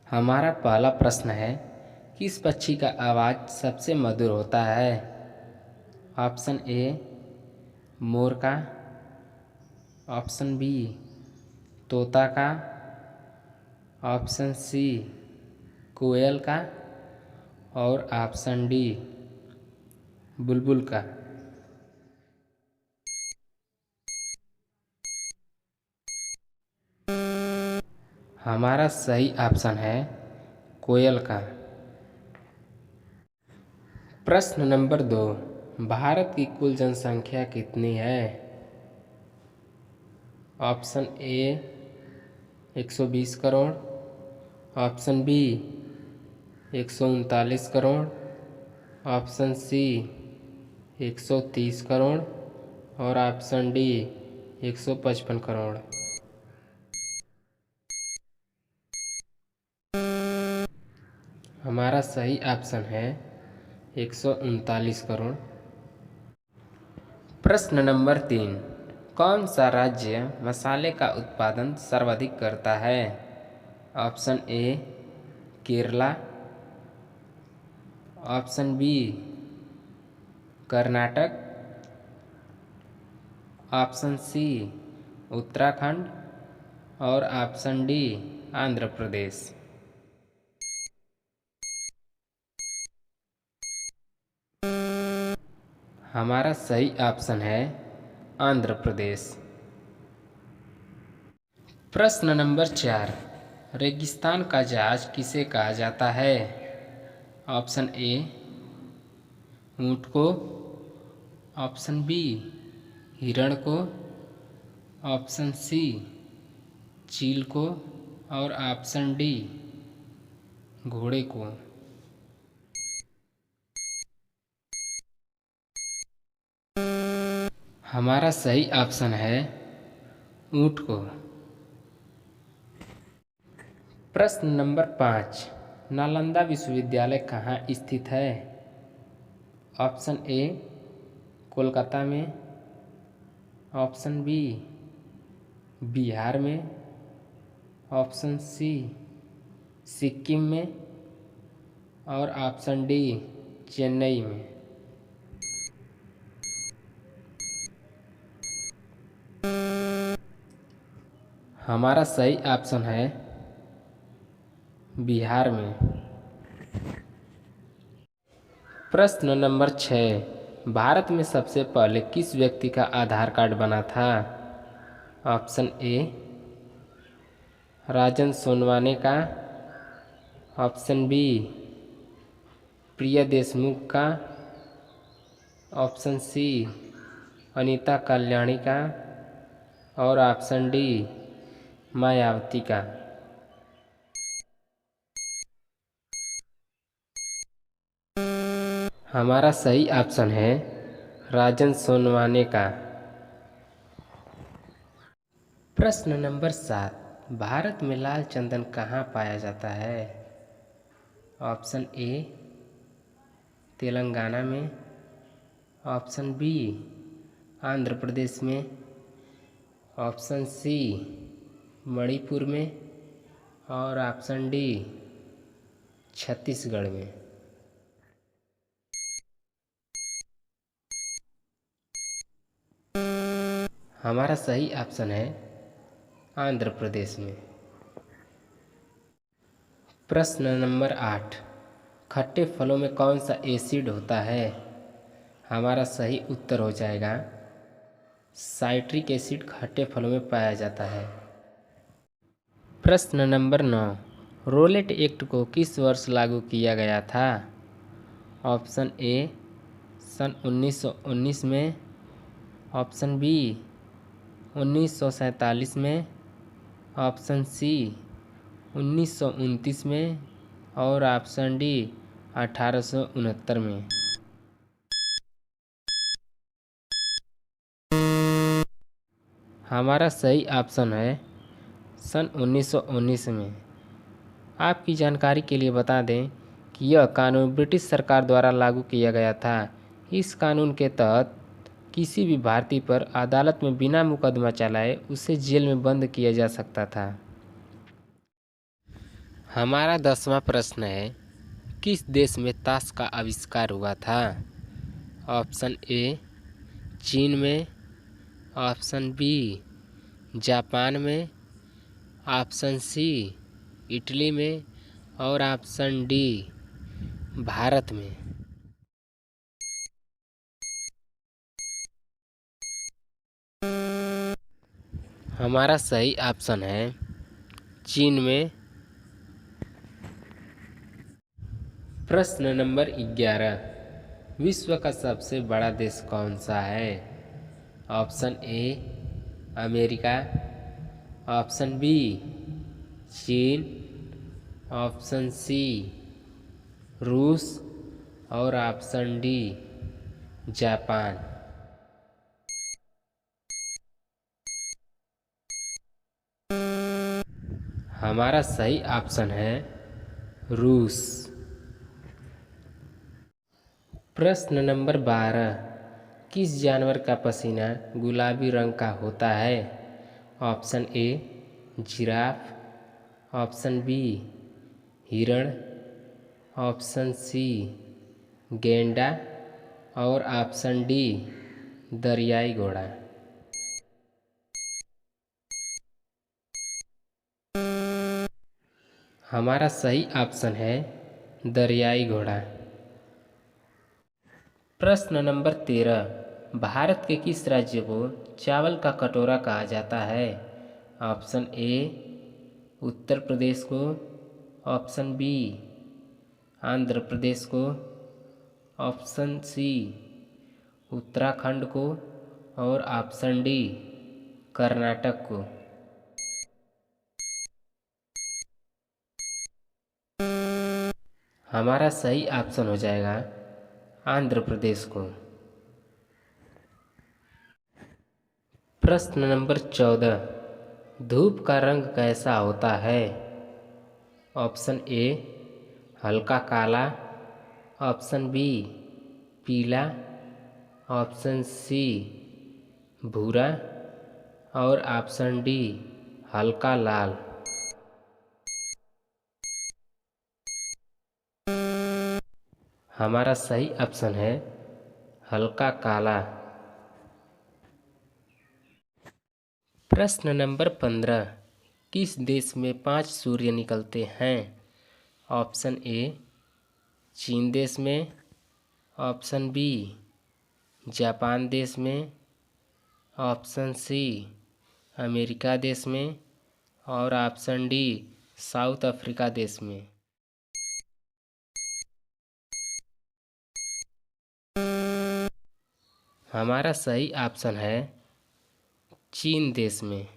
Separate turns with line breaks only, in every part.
हमारा पहला प्रश्न है, किस पक्षी का आवाज़ सबसे मधुर होता है? ऑप्शन ए मोर का, ऑप्शन बी तोता का, ऑप्शन सी कोयल का और ऑप्शन डी बुलबुल का। हमारा सही ऑप्शन है कोयल का। प्रश्न नंबर 2, भारत की कुल जनसंख्या कितनी है? Option A 120 crore, option B 139 crore, option C 130 crore और ऑप्शन डी 155 करोड़। हमारा सही ऑप्शन है 139 करोड़। प्रश्न नंबर 3, कौन सा राज्य मसाले का उत्पादन सर्वाधिक करता है? Option A Kerala, option B Karnataka, option C Uttarakhand और ऑप्शन डी आंध्र प्रदेश। हमारा सही ऑप्शन है आंध्र प्रदेश। प्रश्न नंबर 4, रेगिस्तान का जहाज किसे कहा जाता है? ऑप्शन ए ऊँट को, ऑप्शन बी हिरण को, ऑप्शन सी चील को और ऑप्शन डी घोड़े को। हमारा सही ऑप्शन है ऊँट को। प्रश्न नंबर 5, नालंदा विश्वविद्यालय कहाँ स्थित है? ऑप्शन ए कोलकाता में, ऑप्शन बी बिहार में, ऑप्शन सी सिक्किम में और ऑप्शन डी चेन्नई में। हमारा सही ऑप्शन है बिहार में। प्रश्न नंबर 6, भारत में सबसे पहले किस व्यक्ति का आधार कार्ड बना था? ऑप्शन ए राजन सोनवाने का, ऑप्शन बी प्रिया देशमुख का, ऑप्शन सी अनीता कल्याणी का और ऑप्शन डी मायावती का। हमारा सही ऑप्शन है राजन सोनवाने का। प्रश्न नंबर 7, भारत में लाल चंदन कहाँ पाया जाता है? ऑप्शन ए तेलंगाना में, ऑप्शन बी आंध्र प्रदेश में, ऑप्शन सी मणिपुर में और ऑप्शन डी छत्तीसगढ़ में। हमारा सही ऑप्शन है आंध्र प्रदेश में। प्रश्न नंबर 8, खट्टे फलों में कौन सा एसिड होता है? हमारा सही उत्तर हो जाएगा साइट्रिक एसिड खट्टे फलों में पाया जाता है। प्रश्न नंबर 9, रोलेट एक्ट को किस वर्ष लागू किया गया था? ऑप्शन ए सन 1919 में, ऑप्शन बी 1947 में, ऑप्शन सी 1929 में और ऑप्शन डी 1869 में। हमारा सही ऑप्शन है सन 1919 में। आपकी जानकारी के लिए बता दें कि यह कानून ब्रिटिश सरकार द्वारा लागू किया गया था। इस कानून के तहत किसी भी भारतीय पर अदालत में बिना मुकदमा चलाए उसे जेल में बंद किया जा सकता था। हमारा 10वां प्रश्न है, किस देश में ताश का आविष्कार हुआ था? ऑप्शन ए चीन में, ऑप्शन बी जापान में, ऑप्शन सी इटली में और ऑप्शन डी भारत में। हमारा सही ऑप्शन है चीन में। प्रश्न नंबर 11, विश्व का सबसे बड़ा देश कौन सा है? Option A America, option B चीन, ऑप्शन सी रूस और ऑप्शन डी जापान। हमारा सही ऑप्शन है रूस। प्रश्न नंबर 12, किस जानवर का पसीना गुलाबी रंग का होता है? Option A giraffe, option B हिरण, ऑप्शन सी गेंडा और ऑप्शन डी दरियाई घोड़ा। हमारा सही ऑप्शन है दरियाई घोड़ा। प्रश्न नंबर 13, भारत के किस राज्य को चावल का कटोरा कहा जाता है? ऑप्शन ए उत्तर प्रदेश को, ऑप्शन बी आंध्र प्रदेश को, ऑप्शन सी उत्तराखंड को और ऑप्शन डी कर्नाटक को। हमारा सही ऑप्शन हो जाएगा आंध्र प्रदेश को। प्रश्न नंबर 14, धूप का रंग कैसा होता है? ऑप्शन ए हल्का काला, ऑप्शन बी पीला, ऑप्शन सी भूरा और ऑप्शन डी हल्का लाल। हमारा सही ऑप्शन है हल्का काला। प्रश्न नंबर 15, किस देश में 5 सूर्य निकलते हैं? ऑप्शन ए चीन देश में, ऑप्शन बी जापान देश में, ऑप्शन सी अमेरिका देश में और ऑप्शन डी साउथ अफ्रीका देश में। हमारा सही ऑप्शन है चीन देश में।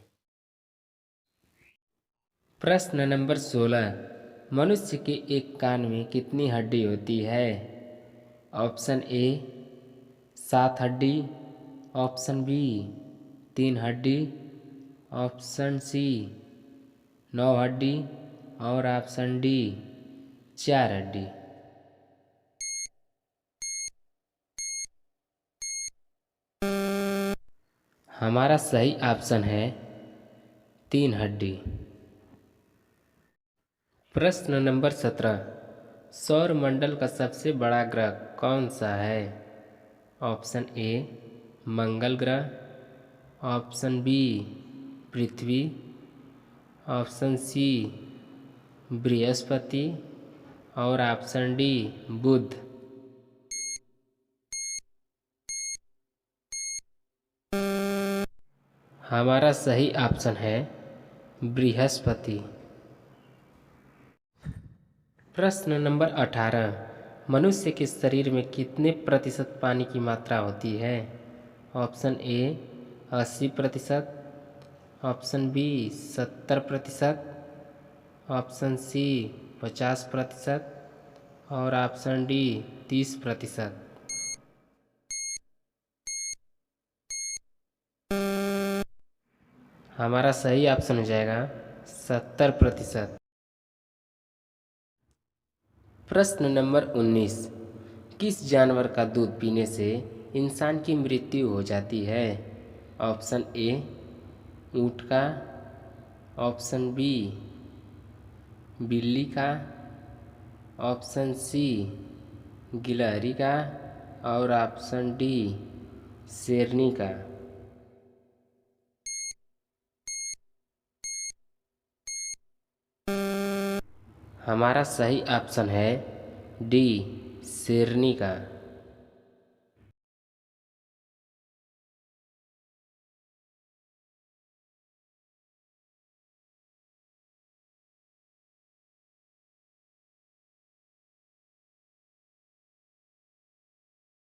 प्रश्न नंबर 16, मनुष्य के एक कान में कितनी हड्डी होती है? ऑप्शन ए 7 हड्डी, ऑप्शन बी 3 हड्डी, ऑप्शन सी 9 हड्डी और ऑप्शन डी 4 हड्डी। हमारा सही ऑप्शन है 3 हड्डी। प्रश्न नंबर 17, सौर मंडल का सबसे बड़ा ग्रह कौन सा है? ऑप्शन ए मंगल ग्रह, ऑप्शन बी पृथ्वी, ऑप्शन सी बृहस्पति और ऑप्शन डी बुध। हमारा सही ऑप्शन है बृहस्पति। प्रश्न नंबर 18, मनुष्य के शरीर में कितने प्रतिशत पानी की मात्रा होती है? Option A 80%, option B 70%, option C 50% और ऑप्शन डी 30%। हमारा सही ऑप्शन हो जाएगा 70%। प्रश्न नंबर 19, किस जानवर का दूध पीने से इंसान की मृत्यु हो जाती है? ऑप्शन ए ऊँट का, ऑप्शन बी बिल्ली का, ऑप्शन सी गिलहरी का और ऑप्शन डी शेरनी का। हमारा सही ऑप्शन है डी शेरनी का।